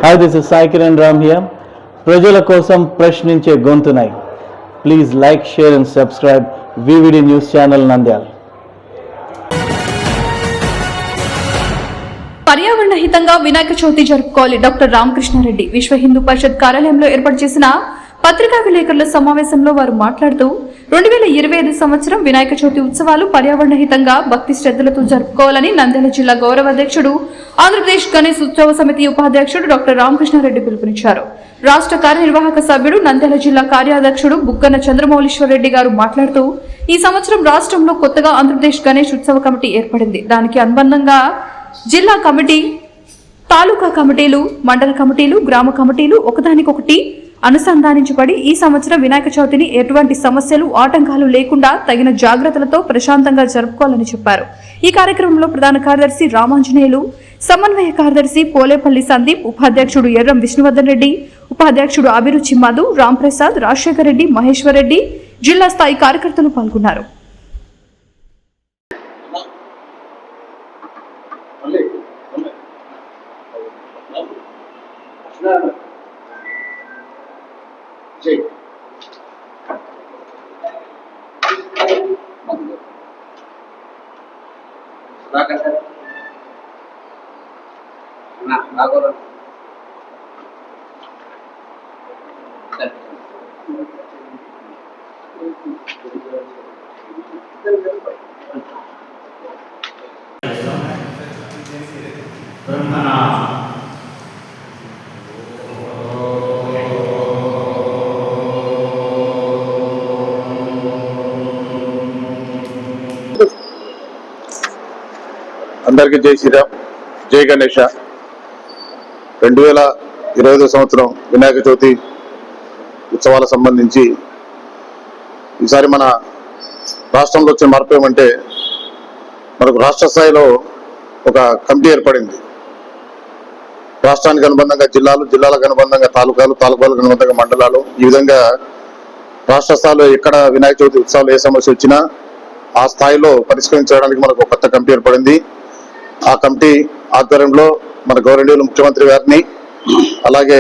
Hi, this is Sai Kiran Ram here. ప్రజల కోసం ప్రశ్నించే గొంతునై. Please like, share and subscribe VVD News Channel Nandyal. పర్యావరణ హితంగా వినాయక చవితి జరుపుకోవాలి. Doctor Ramakrishna Reddy విశ్వ హిందూ పరిషత్ కార్యాలయంలో ఏర్పాటు చేసిన పత్రికా విలేకరుల సమావేశంలో వారు మాట్లాడుతూ 2025 సంవత్సరం వినాయక చవితి ఉత్సవాలు పర్యావరణ హితంగా భక్తి శ్రద్ధలతో జరుపుకోవాలని నంద్యాల జిల్లా గౌరవ అధ్యక్షుడు ఆంధ్రప్రదేశ్ గణేష్ ఉత్సవ సమితి ఉపాధ్యక్షుడు డాక్టర్ రామకృష్ణారెడ్డి పిలుపునిచ్చారు. రాష్ట్ర కార్యనిర్వాహక సభ్యుడు నంద్యాల జిల్లా కార్యాధ్యక్షుడు బుగ్గన చంద్రమౌళీశ్వరరెడ్డి గారు మాట్లాడుతూ ఈ సంవత్సరం రాష్ట్రంలో కొత్తగా ఆంధ్రప్రదేశ్ గణేష్ ఉత్సవ కమిటీ ఏర్పడింది. దానికి అనుబంధంగా జిల్లా కమిటీ, తాలూకా కమిటీలు, మండల కమిటీలు, గ్రామ కమిటీలు ఒకదానికొకటి అనుసంధానించబడి ఈ సంవత్సరం వినాయక చవితిని ఎటువంటి సమస్యలు, ఆటంకాలు లేకుండా తగిన జాగ్రత్తలతో ప్రశాంతంగా జరుపుకోవాలని చెప్పారు. ఈ కార్యక్రమంలో ప్రధాన కార్యదర్శి రామాంజనేయులు, సమన్వయ కార్యదర్శి పోలేపల్లి సందీప్, ఉపాధ్యక్షుడు ఎర్రం విష్ణువర్ధన్ రెడ్డి, ఉపాధ్యక్షుడు అభిరుచి మధు, రాంప్రసాద్, రాజశేఖర్ రెడ్డి, మహేశ్వర్ రెడ్డి, జిల్లా స్థాయి కార్యకర్తలు పాల్గొన్నారు. అందరికీ జై శ్రీరామ్, జై గణేష. 2025 సంవత్సరం వినాయక చవితి ఉత్సవాలకు సంబంధించి ఈసారి మన రాష్ట్రంలో వచ్చిన మార్పు ఏమంటే, మనకు రాష్ట్ర స్థాయిలో ఒక కమిటీ ఏర్పడింది. రాష్ట్రానికి అనుబంధంగా జిల్లాలు, జిల్లాలకు అనుబంధంగా తాలూకాలు, తాలూకాలకు అనుబంధంగా మండలాలు, ఈ విధంగా రాష్ట్ర స్థాయిలో ఎక్కడ వినాయక చవితి ఉత్సవాలు ఏ సమస్య వచ్చినా ఆ స్థాయిలో పరిష్కరించడానికి మనకు కొత్త కమిటీ ఏర్పడింది. ఆ కమిటీ ఆధ్వర్యంలో మన గౌరవనీయులు ముఖ్యమంత్రి గారిని, అలాగే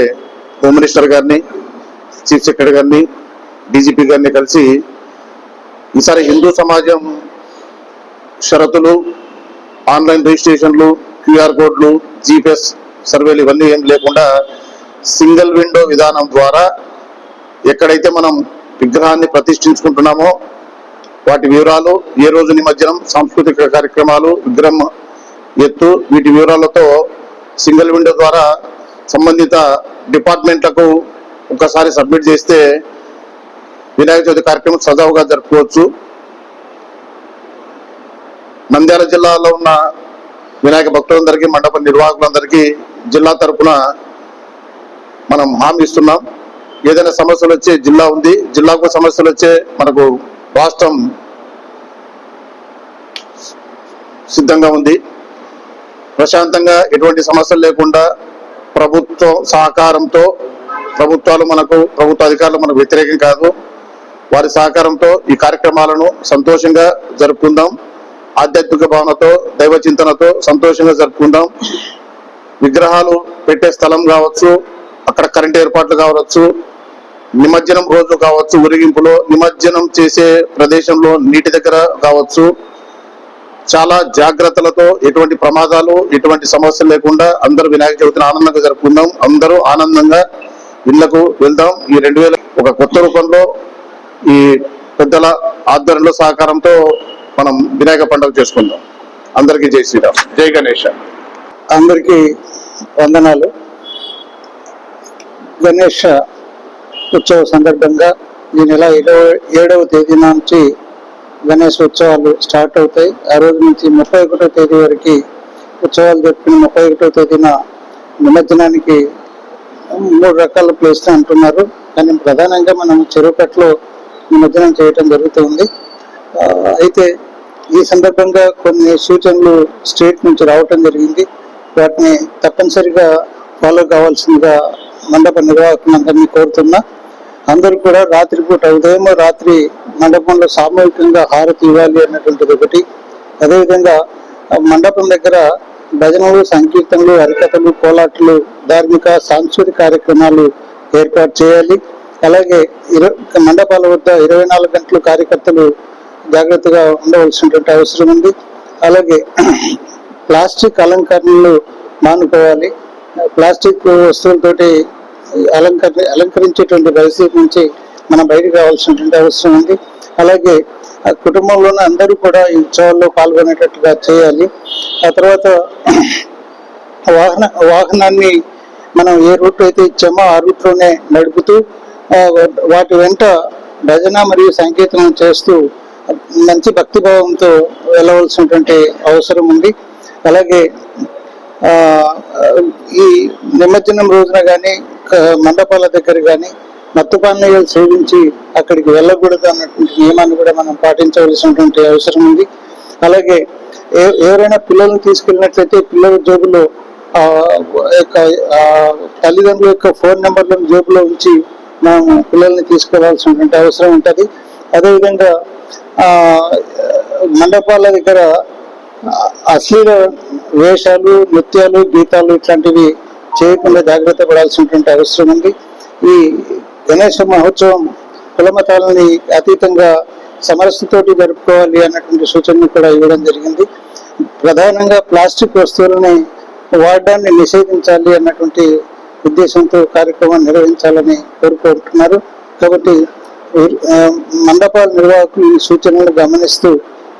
హోమ్ మినిస్టర్ గారిని, చీఫ్ సెక్రటరీ గారిని, డీజీపీ గారిని కలిసి ఈసారి హిందూ సమాజం షరతులు, ఆన్లైన్ రిజిస్ట్రేషన్లు, క్యూఆర్ కోడ్లు, జీపీఎస్ సర్వేలు ఇవన్నీ ఏం లేకుండా సింగిల్ విండో విధానం ద్వారా ఎక్కడైతే మనం విగ్రహాన్ని ప్రతిష్ఠించుకుంటున్నామో వాటి వివరాలు, ఏ రోజు నిమజ్జనం, సాంస్కృతిక కార్యక్రమాలు, విగ్రహం ఎత్తు, వీటి వివరాలతో సింగిల్ విండో ద్వారా సంబంధిత డిపార్ట్మెంట్లకు ఒకసారి సబ్మిట్ చేస్తే వినాయక చవితి కార్యక్రమం సజావుగా జరుపుకోవచ్చు. నంద్యాల జిల్లాలో ఉన్న వినాయక భక్తులందరికీ, మండప నిర్వాహకులందరికీ జిల్లా తరఫున మనం హామీ ఇస్తున్నాం. ఏదైనా సమస్యలు వచ్చే జిల్లా ఉంది, జిల్లాకు సమస్యలు వచ్చే మనకు రాష్ట్రం సిద్ధంగా ఉంది. ప్రశాంతంగా ఎటువంటి సమస్యలు లేకుండా ప్రభుత్వం సహకారంతో, ప్రభుత్వ అధికారులు మనకు వ్యతిరేకం కాదు, వారి సహకారంతో ఈ కార్యక్రమాలను సంతోషంగా జరుపుకుందాం. ఆధ్యాత్మిక భావనతో, దైవ చింతనతో సంతోషంగా జరుపుకుందాం. విగ్రహాలు పెట్టే స్థలం కావచ్చు, అక్కడ కరెంట్ ఏర్పాట్లు కావచ్చు, నిమజ్జనం రోజు కావచ్చు, ఊరేగింపులో నిమజ్జనం చేసే ప్రదేశంలో నీటి దగ్గర కావచ్చు, చాలా జాగ్రత్తలతో ఎటువంటి ప్రమాదాలు, ఎటువంటి సమస్యలు లేకుండా అందరూ వినాయక చవితిని ఆనందంగా జరుపుకుందాం. అందరూ ఆనందంగా ఇళ్లకు వెళ్దాం. ఈ 2000 ఒక కొత్త రూపంలో ఈ పెద్దల ఆధ్వర్యంలో సహకారంతో మనం వినాయక పండుగ చేసుకుందాం. అందరికీ జై శ్రీరామ్, జై గణేష. అందరికీ వందనాలు. గణేష ఉత్సవ సందర్భంగా ఈ నెల 7వ తేదీ నుంచి గణేష్ ఉత్సవాలు స్టార్ట్ అవుతాయి. ఆ రోజు నుంచి 31వ తేదీ వరకు ఉత్సవాలు జరుపుకుని 31వ తేదీన నిమజ్జనానికి 3 రకాల ప్లేస్లు అంటున్నారు. కానీ ప్రధానంగా మనం చెరువుకట్లో నిమజ్జనం చేయటం జరుగుతుంది. అయితే ఈ సందర్భంగా కొన్ని సూచనలు స్టేట్ నుంచి రావటం జరిగింది. వాటిని తప్పనిసరిగా ఫాలో కావాల్సిందిగా మండప నిర్వాహకులందరినీ కోరుతున్నా. అందరూ కూడా రాత్రిపూట, ఉదయం రాత్రి మండపంలో సామూహికంగా హారతి ఇవ్వాలి అన్నటువంటిది ఒకటి. అదేవిధంగా మండపం దగ్గర భజనలు, సంకీర్తనలు, హరికథలు, కోలాట్లు ధార్మిక సాంస్కృతిక కార్యక్రమాలు ఏర్పాటు చేయాలి. అలాగే మండపాల వద్ద 24 గంటలు కార్యకర్తలు జాగ్రత్తగా ఉండవలసినటువంటి అవసరం ఉంది. అలాగే ప్లాస్టిక్ అలంకరణలు మానుకోవాలి. ప్లాస్టిక్ వస్తువులతోటి అలంకరించేటువంటి పరిస్థితి నుంచి మనం బయటకు రావాల్సినటువంటి అవసరం ఉంది. అలాగే కుటుంబంలోనే అందరూ కూడా ఈ ఉత్సవాల్లో పాల్గొనేటట్టుగా చేయాలి. ఆ తర్వాత వాహనాన్ని మనం ఏ రూట్ అయితే ఇచ్చామో ఆ రూట్లోనే నడుపుతూ వాటి వెంట భజన మరియు సంకీర్తనం చేస్తూ మంచి భక్తిభావంతో వెళ్ళవలసినటువంటి అవసరం ఉంది. అలాగే ఈ నిమజ్జనం రోజున కానీ మండపాల దగ్గర కానీ మత్తు పానీయాలు సేవించి అక్కడికి వెళ్ళకూడదు అన్నటువంటి నియమాన్ని కూడా మనం పాటించవలసినటువంటి అవసరం ఉంది. అలాగే ఎవరైనా పిల్లల్ని తీసుకెళ్ళినట్లయితే పిల్లల జేబులో తల్లిదండ్రుల యొక్క ఫోన్ నెంబర్లను జేబులో ఉంచి మనం పిల్లల్ని తీసుకెళ్లాల్సినటువంటి అవసరం ఉంటుంది. అదేవిధంగా మండపాల దగ్గర అశ్లీల వేషాలు, నృత్యాలు, గీతాలు ఇట్లాంటివి చేయకుండా జాగ్రత్త పడాల్సినటువంటి అవసరం ఉంది. ఈ గణేష మహోత్సవం కులమతాలని అతీతంగా సమరసతోటి జరుపుకోవాలి అన్నటువంటి సూచనలు కూడా ఇవ్వడం జరిగింది. ప్రధానంగా ప్లాస్టిక్ వస్తువులని వాడడాన్ని నిషేధించాలి అన్నటువంటి ఉద్దేశంతో కార్యక్రమం నిర్వహించాలని కోరుకుంటున్నారు. కాబట్టి మండపాల నిర్వాహకులు ఈ సూచనలు గమనిస్తూ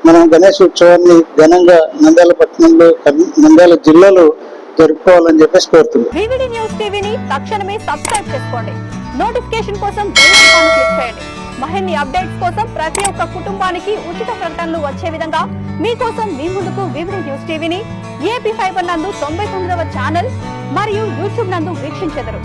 మనం గణేష్ ఉత్సవాన్ని ఘనంగా నంద్యాల జిల్లాలో జరుపుకోవాలని చెప్పేసి కోరుతున్నాం. వివిడి న్యూస్ టీవీని తక్షణమే సబ్స్క్రైబ్ చేసుకోండి. నోటిఫికేషన్ కోసం బెల్ ఐకాన్ క్లిక్ చేయండి. మరిన్ని అప్డేట్స్ కోసం ప్రతి ఒక్క కుటుంబానికి ఉచిత ప్రకటనలు వచ్చే విధంగా మీకోసం మీ ముందుకు వివిడి న్యూస్ టీవీని ఏపీ ఫైబర్ నందు 99వ ఛానల్ మరియు యూట్యూబ్ నందు వీక్షించెదరు.